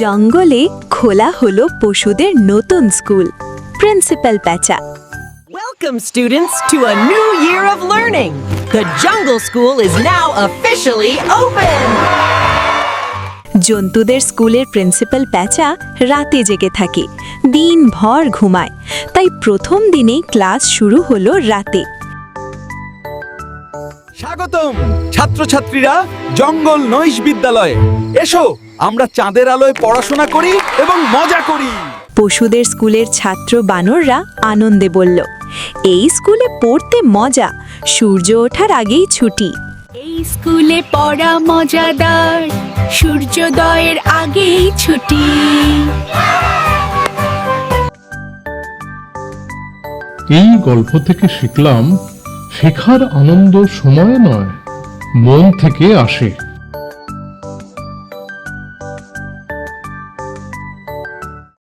জঙ্গলে খোলা হলো পশুদের নতুন স্কুল। প্রিন্সিপাল প্যাঁচা। Welcome, students, to a new year of learning. The Jungle School is now officially open. জন্তুদের স্কুলের প্রিন্সিপাল প্যাঁচা রাতে জেগে থাকে, দিনভর ঘুমায়। তাই প্রথম দিনেই ক্লাস শুরু হলো রাতে। স্বাগতম ছাত্রছাত্রীরা জঙ্গল নৈশ বিদ্যালয়ে। এসো আমরা চাঁদের আলোয় পড়াশোনা করি এবং মজা করি। পশুদের স্কুলের ছাত্র বানররা আনন্দে বলল, এই স্কুলে পড়তে মজা, সূর্য ওঠার আগেই ছুটি। এই স্কুলে পড়া মজাদার, সূর্যোদয়ের আগেই ছুটি। এই গল্প থেকে শিখলাম, শেখার আনন্দ সময় নয়, মন থেকে আসে।